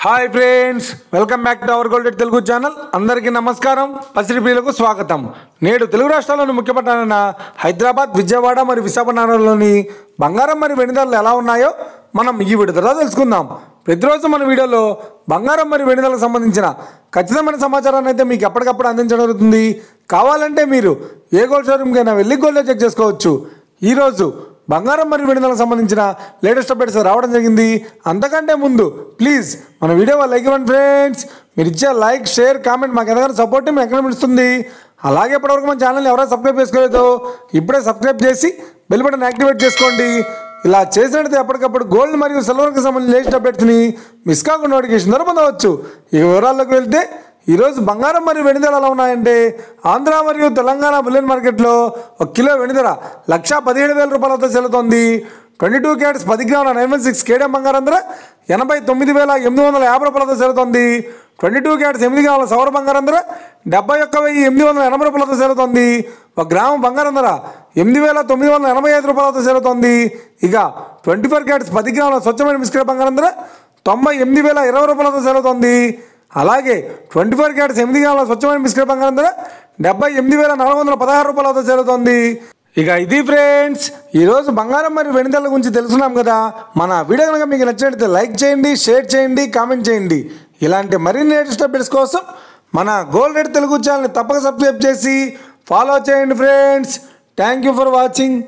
Hi friends, welcome back to our gold Telugu channel. అందరికీ నమస్కారం. పసిడి ప్రియులకు స్వాగతం. నేడు తెలుగు రాష్ట్రాల్లోని ముఖ్య పట్టణాలైన హైదరాబాద్, విజయవాడ మరియు విశాఖపట్నంలోని బంగారం మరియు వెండి ధరలు ఎలా ఉన్నాయో మనం ఈ వీడియో ద్వారా తెలుసుకుందాం. ప్రతిరోజు మన వీడియోలో బంగారం మరియు వెండి ధరలకు సంబంధించిన ఖచ్చితమైన సమాచారాన్ని అయితే మీకు ఎప్పటికప్పుడు అందించడం జరుగుతుంది. కావాలంటే మీరు ఏ గోల్డ్ షోరూమ్కైనా వెళ్ళి గోల్డ్ చెక్ చేసుకోవచ్చు. ఈరోజు బంగారం మరియు వెండి ధరలకు సంబంధించిన లేటెస్ట్ అప్డేట్స్ రావడం జరిగింది. అంతకంటే ముందు ప్లీజ్ మన వీడియో లైక్ ఇవ్వండి ఫ్రెండ్స్. మీరు ఇచ్చే లైక్, షేర్, కామెంట్ మాకు ఎంతగానో సపోర్ట్ మేము ఎంకరేజ్మెంట్ ఇస్తుంది. అలాగే ఇప్పటివరకు మన ఛానల్ ఎవరైనా సబ్స్క్రైబ్ చేసుకోలేదో ఇప్పుడే సబ్స్క్రైబ్ చేసి బెల్ బటన్ యాక్టివేట్ చేసుకోండి. ఇలా చేసినట్లయితే ఎప్పటికప్పుడు గోల్డ్ మరియు సిల్వర్కి సంబంధించిన లేటెస్ట్ అప్డేట్స్ని మిస్ కాకుండా నోటిఫికేషన్ ద్వారా పొందవచ్చు. ఇక వివరాల్లోకి వెళ్తే ఈరోజు బంగారం మరియు వెండి ధరలు ఎలా ఉన్నాయంటే, ఆంధ్ర మరియు తెలంగాణ బులియన్ మార్కెట్లో 1 కిలో వెండి ధర 1,17,000 రూపాయలతో చెల్లుతోంది. 22 క్యారెట్స్ 10 గ్రాముల 916 కేడియం బంగారం ధర 89,850 రూపాయలతో చెల్లుతోంది. 22 క్యారెట్స్ 8 గ్రాముల సౌర బంగారం ధర 71,880 రూపాయలతో చెల్లుతోంది. 1 గ్రాము బంగారం ధర 8,985 రూపాయలతో చెల్లుతోంది. ఇక 24 క్యారెట్స్ 10 గ్రాముల స్వచ్ఛమైన మిస్క్రేప్ బంగారం ధర 98,020 రూపాయలతో చెల్లుతోంది. అలాగే 24 క్యారెట్స్ 8 గ్రాముల స్వచ్ఛమైన మిస్క్రేప్ బంగారం ధర 78,416 రూపాయలతో చెల్లుతోంది. ఇక ఇది ఫ్రెండ్స్, ఈరోజు బంగారం మరియు వెండి ధరల గురించి తెలుసుకున్నాం కదా. మన వీడియో కనుక మీకు నచ్చినట్లయితే లైక్ చేయండి, షేర్ చేయండి, కామెంట్ చేయండి. ఇలాంటి మరిన్ని లేటెస్ట్ అప్డేట్స్ కోసం మన గోల్డ్ రేట్ తెలుగు ఛానల్ని తప్పక సబ్స్క్రైబ్ చేసి ఫాలో చేయండి friends. Thank you for watching.